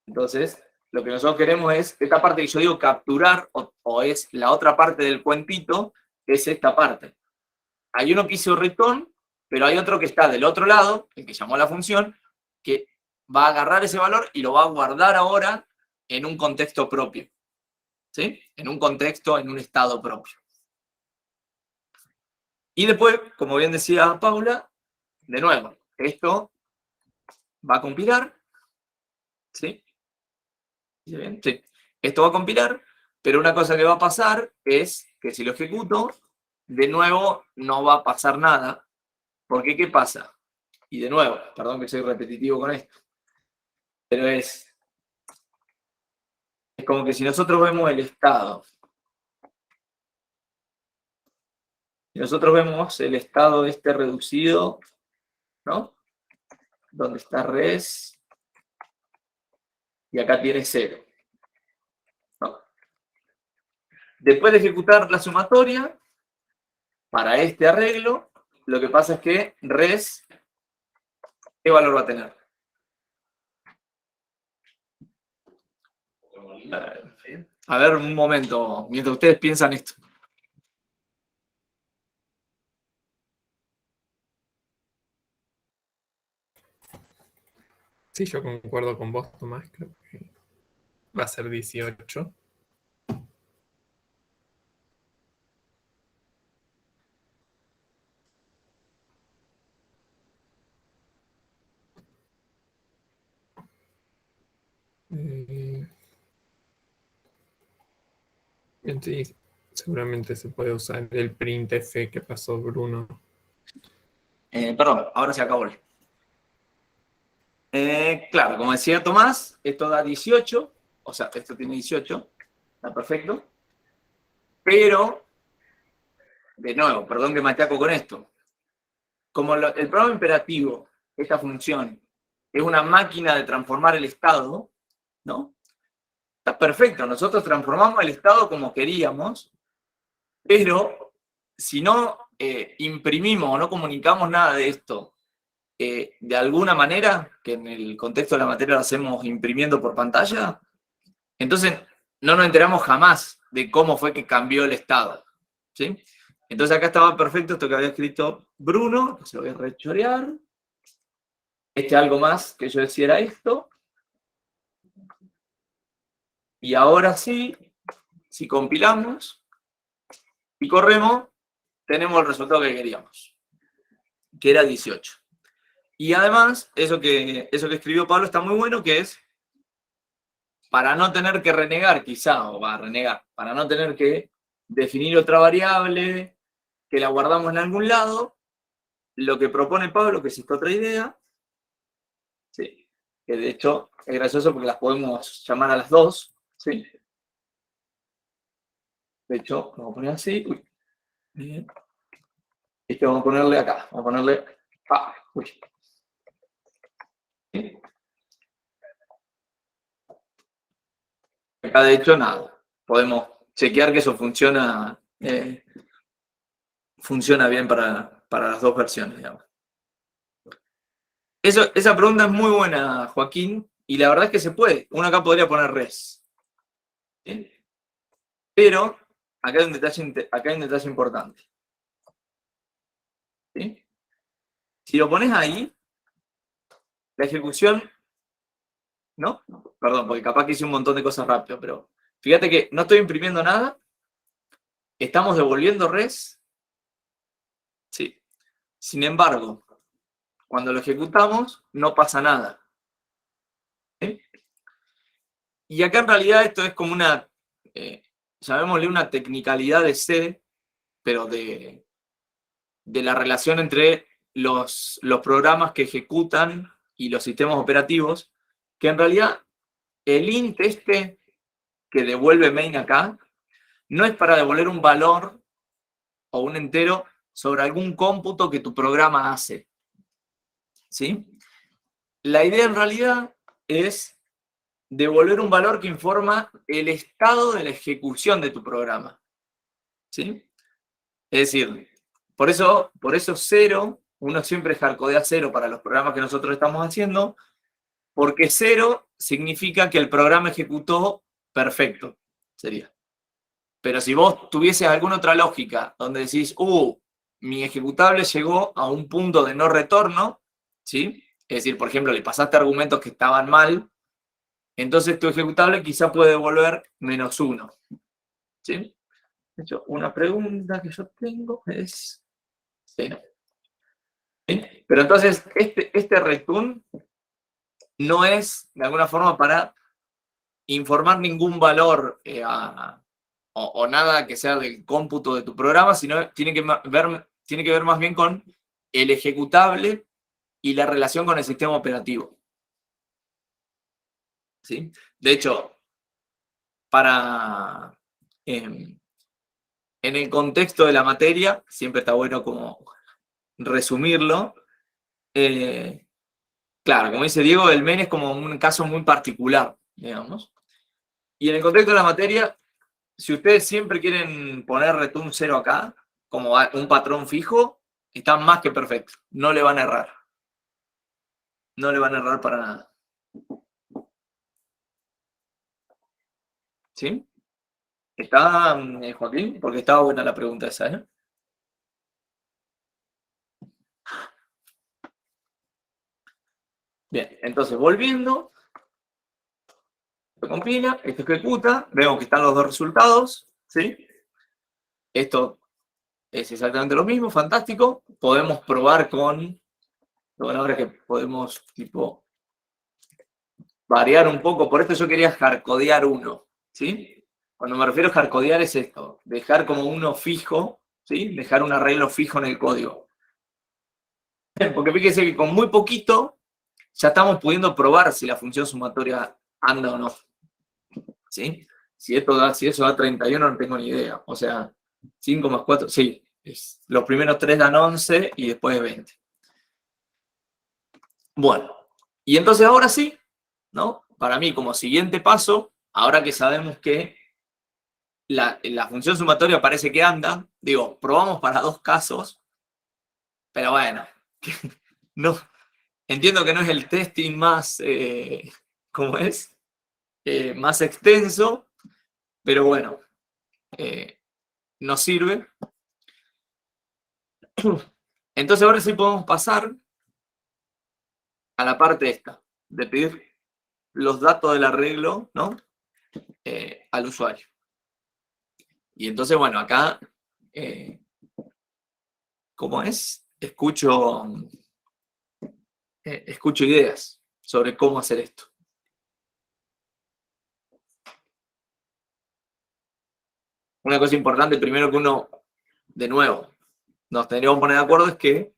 Entonces, lo que nosotros queremos es, esta parte que yo digo capturar, o es la otra parte del cuentito, es esta parte. Hay uno que hizo return, pero hay otro que está del otro lado, el que llamó la función, que va a agarrar ese valor y lo va a guardar ahora en un contexto propio. ¿Sí? En un contexto, en un estado propio. Y después, como bien decía Paula, de nuevo, esto va a compilar. ¿Sí? ¿Sí bien? Sí. Esto va a compilar, pero una cosa que va a pasar es que si lo ejecuto, de nuevo no va a pasar nada. Porque, ¿qué pasa? Y de nuevo, perdón que soy repetitivo con esto, pero es como que si nosotros vemos el estado, si nosotros vemos el estado este reducido, ¿no? Donde está res, y acá tiene 0. ¿No? Después de ejecutar la sumatoria, para este arreglo, lo que pasa es que res, ¿qué valor va a tener? A ver, un momento, mientras ustedes piensan esto. Sí, yo concuerdo con vos, Tomás, creo que va a ser 18. Sí, seguramente se puede usar el printf que pasó Bruno. Perdón, ahora se acabó. Claro, como decía Tomás, esto da 18, o sea, esto tiene 18, está perfecto. Pero, de nuevo, perdón que me ataco con esto. Como el programa imperativo, esta función, es una máquina de transformar el estado, ¿no? Está perfecto, nosotros transformamos el estado como queríamos, pero si no imprimimos o no comunicamos nada de esto de alguna manera, que en el contexto de la materia lo hacemos imprimiendo por pantalla, entonces no nos enteramos jamás de cómo fue que cambió el estado. ¿Sí? Entonces acá estaba perfecto esto que había escrito Bruno, que se lo voy a rechorear. Algo más que yo decía era esto. Y ahora sí, si compilamos y corremos, tenemos el resultado que queríamos, que era 18. Y además, eso que escribió Pablo está muy bueno, que es para no tener que renegar, quizá, o va a renegar, para no tener que definir otra variable, que la guardamos en algún lado, lo que propone Pablo, que es esta otra idea, ¿sí? Que de hecho es gracioso porque las podemos llamar a las dos, ¿sí? De hecho, vamos a poner así, uy, bien. Y que vamos a ponerle acá, vamos a ponerle, uy. ¿Sí? Acá de hecho nada, podemos chequear que eso funciona, funciona bien para las dos versiones, digamos. Esa pregunta es muy buena, Joaquín, y la verdad es que se puede. Uno acá podría poner res. ¿Sí? Pero acá hay un detalle importante. ¿Sí? Si lo pones ahí, la ejecución, ¿no? Perdón, porque capaz que hice un montón de cosas rápido, pero fíjate que no estoy imprimiendo nada, estamos devolviendo res. Sí. Sin embargo, cuando lo ejecutamos, no pasa nada. ¿Sí? Y acá en realidad esto es como una, llamémosle una tecnicalidad de C, pero de la relación entre los programas que ejecutan y los sistemas operativos, que en realidad el int este que devuelve main acá, no es para devolver un valor o un entero sobre algún cómputo que tu programa hace. ¿Sí? la idea en realidad es devolver un valor que informa el estado de la ejecución de tu programa. ¿Sí? Es decir, por eso 0, uno siempre hardcodea 0 para los programas que nosotros estamos haciendo, porque 0 significa que el programa ejecutó perfecto, sería. Pero si vos tuvieses alguna otra lógica donde decís, mi ejecutable llegó a un punto de no retorno, ¿sí? Es decir, por ejemplo, le pasaste argumentos que estaban mal, entonces tu ejecutable quizá puede devolver -1. ¿Sí? De hecho, una pregunta que yo tengo es... Sí. ¿Sí? Pero entonces, este return no es, de alguna forma, para informar ningún valor o nada que sea del cómputo de tu programa, sino tiene que ver más bien con el ejecutable y la relación con el sistema operativo. ¿Sí? De hecho, en el contexto de la materia, siempre está bueno como resumirlo. Claro, como dice Diego, el MEN es como un caso muy particular, digamos. Y en el contexto de la materia, si ustedes siempre quieren poner return 0 acá, como un patrón fijo, está más que perfecto. No le van a errar. No le van a errar para nada. ¿Sí? ¿Está, Joaquín? Porque estaba buena la pregunta esa, ¿eh? Bien, entonces volviendo, esto compila, esto ejecuta, vemos que están los dos resultados, ¿sí? Esto es exactamente lo mismo, fantástico. Podemos probar con, lo bueno ahora es que podemos tipo variar un poco, por esto yo quería hardcodear 1, ¿sí? Cuando me refiero a hardcodear es esto, dejar como uno fijo, ¿sí? Dejar un arreglo fijo en el código. Porque fíjense que con muy poquito ya estamos pudiendo probar si la función sumatoria anda o no. ¿Sí? Si eso da 31 no tengo ni idea. O sea, 5 más 4, sí. Los primeros 3 dan 11 y después 20. Bueno, y entonces ahora sí, ¿no? Para mí, como siguiente paso, ahora que sabemos que la función sumatoria parece que anda, digo, probamos para 2 casos, pero bueno, no, entiendo que no es el testing más, ¿cómo es? Más extenso, pero bueno, nos sirve. Entonces ahora sí podemos pasar a la parte esta, de pedir los datos del arreglo, ¿no? Al usuario. Y entonces, bueno, acá, ¿cómo es? Escucho ideas sobre cómo hacer esto. Una cosa importante, primero que uno, de nuevo, nos tendríamos que poner de acuerdo es que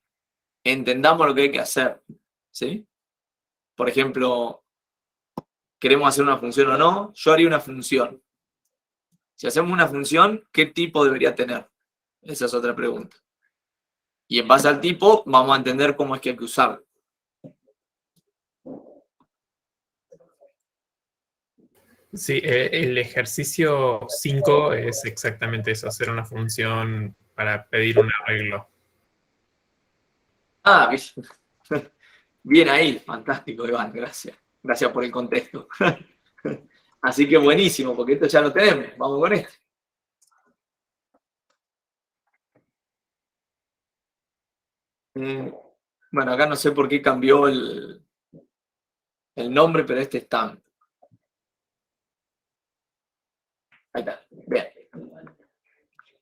entendamos lo que hay que hacer, ¿sí? Por ejemplo, ¿queremos hacer una función o no? Yo haría una función. Si hacemos una función, ¿qué tipo debería tener? Esa es otra pregunta. Y en base al tipo, vamos a entender cómo es que hay que usarlo. Sí, el ejercicio 5 es exactamente eso, hacer una función para pedir un arreglo. Ah, bien ahí, fantástico, Iván, gracias. Gracias por el contexto. Así que buenísimo, porque esto ya lo tenemos. Vamos con esto. Bueno, acá no sé por qué cambió el nombre, pero este está. Ahí está, bien.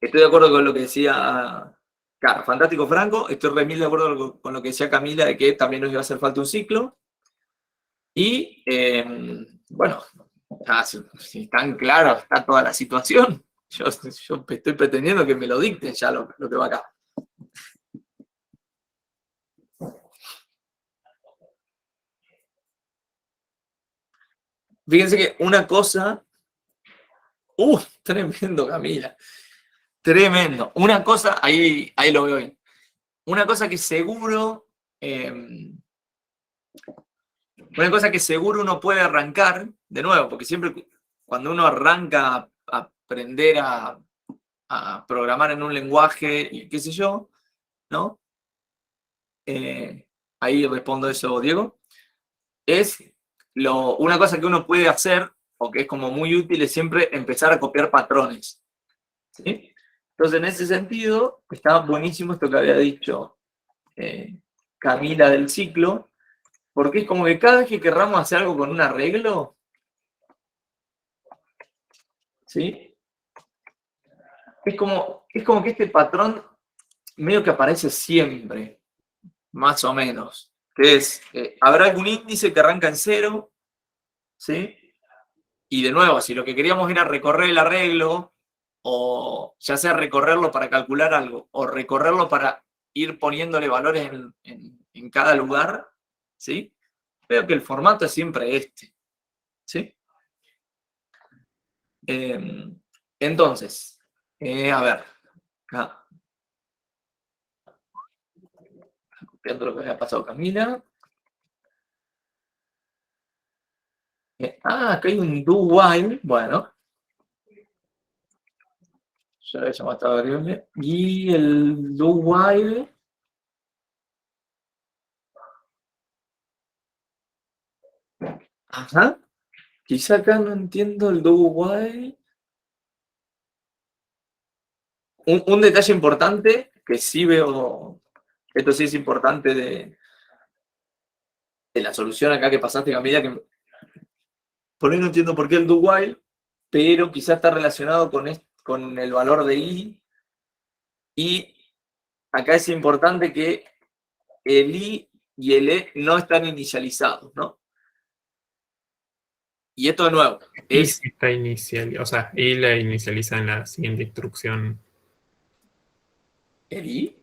Estoy de acuerdo con lo que decía, claro, fantástico Franco, estoy re mil de acuerdo con lo que decía Camila, de que también nos iba a hacer falta un ciclo. Y, bueno, si tan claro está toda la situación, yo estoy pretendiendo que me lo dicten ya lo que va acá. Fíjense que una cosa... tremendo, Camila. Tremendo. Una cosa, ahí lo veo bien. Una cosa que seguro Una cosa que seguro uno puede arrancar, de nuevo, porque siempre cuando uno arranca a aprender a programar en un lenguaje y qué sé yo, ¿no? Ahí respondo eso, Diego. Una cosa que uno puede hacer, o que es como muy útil, es siempre empezar a copiar patrones. ¿Sí? Entonces, en ese sentido, está buenísimo esto que había dicho Camila del ciclo, porque es como que cada vez que querramos hacer algo con un arreglo, ¿sí? Es como que este patrón medio que aparece siempre, más o menos, que es, habrá algún índice que arranca en 0, ¿sí? Y de nuevo, si lo que queríamos era recorrer el arreglo, o ya sea recorrerlo para calcular algo, o recorrerlo para ir poniéndole valores en cada lugar, ¿sí? Veo que el formato es siempre este, ¿sí? Entonces, a ver, acá, copiando lo que había pasado Camila. Acá hay un do while, bueno. Ya lo he llamado esta variable. Y el do while. Ajá. Quizá acá no entiendo el do while. Un detalle importante que sí veo, esto sí es importante de la solución acá que pasaste, Camila, que por ahí no entiendo por qué el do while, pero quizá está relacionado con el valor de i. Y acá es importante que el i y el e no están inicializados, ¿no? Y esto de nuevo Y es... si está inicial, o sea, y la inicializa en la siguiente instrucción. ¿El i?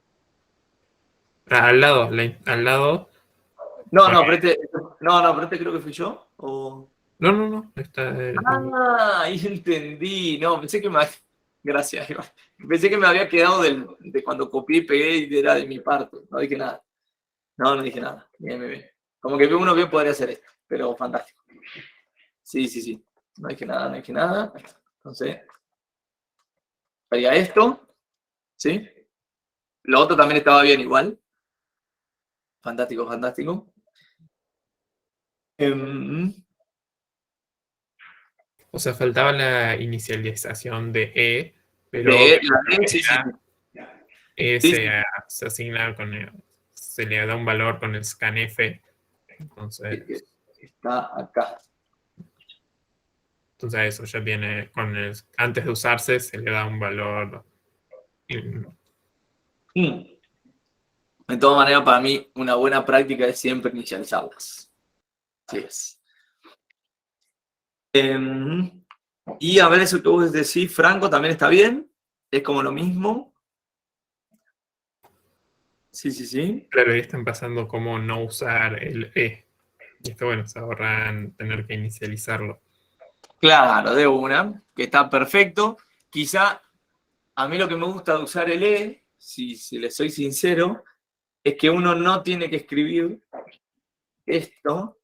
Al lado. No, porque- pero este creo que fui yo. O... No, está. Ahí entendí. No, pensé que me... Gracias, Iván. Pensé que me había quedado de cuando copié y pegué y era de mi parte. No dije nada. No dije nada. Bien. Como que uno bien podría hacer esto, pero fantástico. Sí. No dije nada. Entonces, haría esto. ¿Sí? Lo otro también estaba bien igual. Fantástico. O sea, faltaba la inicialización de E, pero Sí. E Sí, se asigna se le da un valor con el scanf. Entonces está acá. eso ya viene antes de usarse, se le da un valor. De todas maneras, para mí, una buena práctica es siempre inicializarlas. Así es. Y a ver, eso que vos decís, Franco, también está bien. Es como lo mismo. Sí. Claro, y están pasando cómo no usar el E. Y esto, bueno, se ahorran tener que inicializarlo. Claro, de una, que está perfecto. Quizá a mí lo que me gusta de usar el E, si les soy sincero, es que uno no tiene que escribir esto.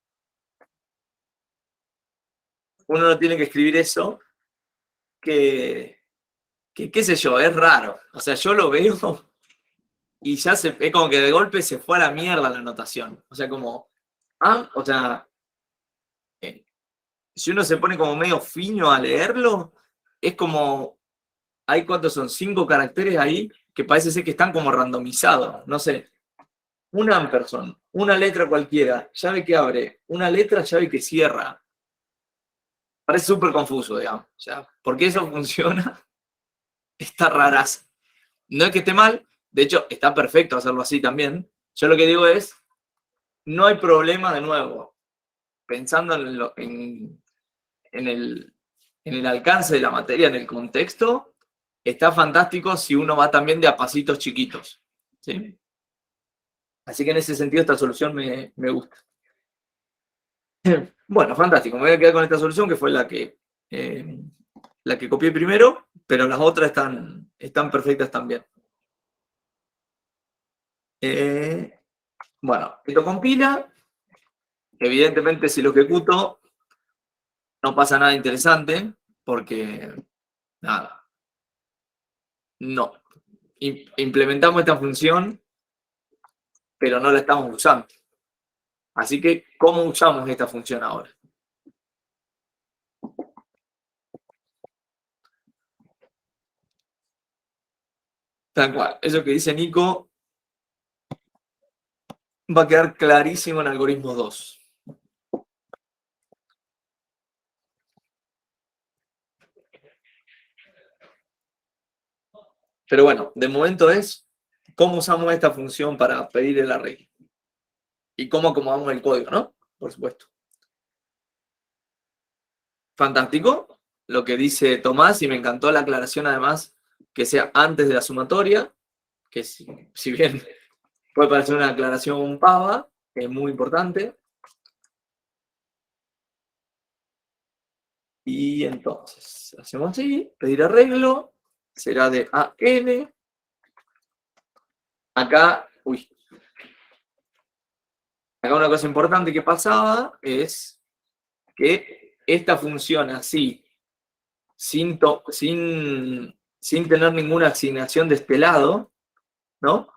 Uno no tiene que escribir eso, que qué sé yo, es raro. O sea, yo lo veo y ya es como que de golpe se fue a la mierda la anotación. O sea, si uno se pone como medio fino a leerlo, es como, hay cuántos son, 5 caracteres ahí que parece ser que están como randomizados. No sé, un ampersand, una letra cualquiera, llave que abre, una letra, llave que cierra. Parece súper confuso, digamos. O sea, ¿por qué eso funciona? Está rarazo. No es que esté mal, de hecho, está perfecto hacerlo así también. Yo lo que digo es, no hay problema de nuevo. Pensando en el alcance de la materia, en el contexto, está fantástico si uno va también de a pasitos chiquitos. ¿Sí? Así que en ese sentido esta solución me gusta. Bueno, fantástico. Me voy a quedar con esta solución que fue la que copié primero, pero las otras están perfectas también. Bueno, esto compila. Evidentemente, si lo ejecuto, no pasa nada interesante, porque, nada, no. Implementamos esta función, pero no la estamos usando. Así que, ¿cómo usamos esta función ahora? Tal cual. Eso que dice Nico va a quedar clarísimo en algoritmo 2. Pero bueno, de momento es cómo usamos esta función para pedir el arreglo. Y cómo acomodamos el código, ¿no? Por supuesto. Fantástico lo que dice Tomás, y me encantó la aclaración además que sea antes de la sumatoria, que si bien puede parecer una aclaración pava, es muy importante. Y entonces, hacemos así, pedir arreglo, será de AN. Acá una cosa importante que pasaba es que esta función así, sin tener ninguna asignación de este lado, ¿no?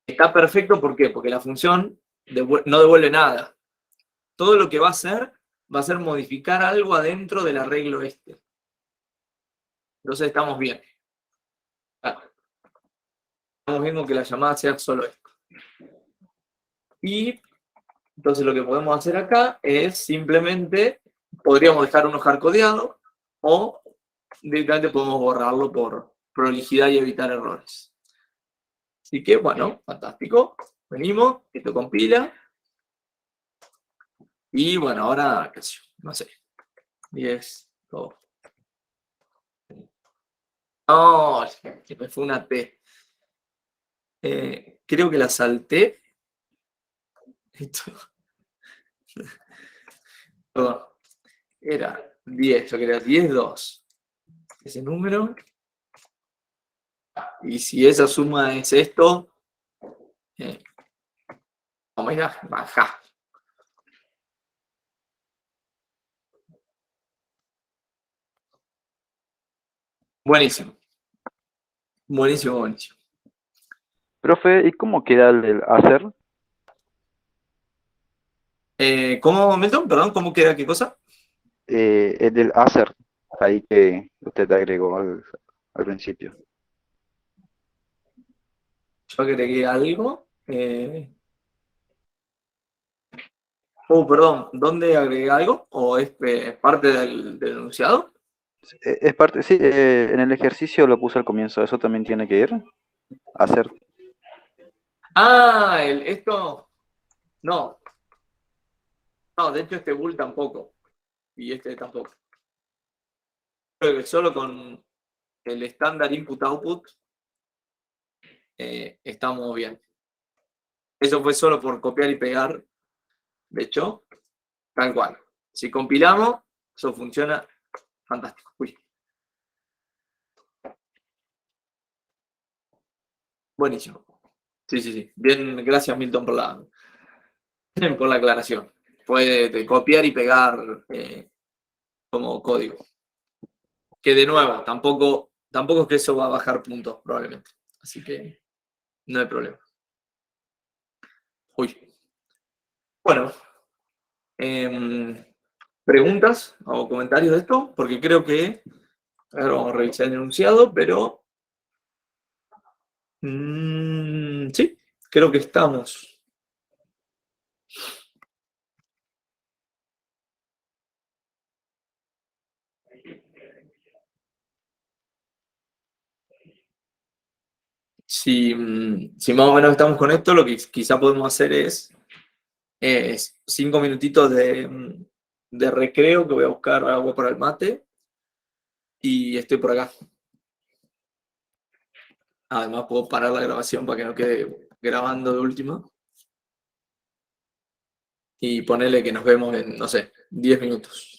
Está perfecto, ¿por qué? Porque la función no devuelve nada. Todo lo que va a ser modificar algo adentro del arreglo este. Entonces estamos bien. Estamos viendo que la llamada sea solo esto. Y entonces lo que podemos hacer acá es simplemente, podríamos dejar uno hardcodeado o directamente podemos borrarlo por prolijidad y evitar errores. Así que, bueno, fantástico. Venimos, esto compila. Y bueno, ahora, qué sé yo, no sé. 10, 2. No, que me fue una T. Creo que la salté. Esto. Perdón. Era 10, yo quería 10, 2. Ese número. Y si esa suma es esto, vamos a ir a bajar. Buenísimo. Buenísimo, buenísimo. Profe, ¿y cómo queda el del hacer? ¿Cómo, Milton? Perdón, ¿cómo queda qué cosa? El del hacer, ahí que usted agregó al principio. Yo agregué algo. Perdón, ¿dónde agregué algo? ¿O es parte del enunciado? Es parte, sí, en el ejercicio lo puse al comienzo, eso también tiene que ir. Hacer. Ah, esto. No. No, de hecho este bool tampoco. Y este tampoco. Creo que solo con el estándar input-output estamos bien. Eso fue solo por copiar y pegar. De hecho, tal cual. Si compilamos, eso funciona fantástico. Buenísimo. Sí, sí, sí. Bien, gracias Milton por la aclaración. Fue de copiar y pegar como código. Que de nuevo, tampoco es que eso va a bajar puntos, probablemente. Así que no hay problema. Bueno. ¿Preguntas o comentarios de esto? Porque creo que... Ahora vamos a revisar el enunciado, pero... sí, creo que estamos. Si más o menos estamos con esto, lo que quizá podemos hacer es 5 minutitos de recreo, que voy a buscar agua para el mate, y estoy por acá. Además puedo parar la grabación para que no quede grabando de última. Y ponerle que nos vemos en, no sé, 10 minutos.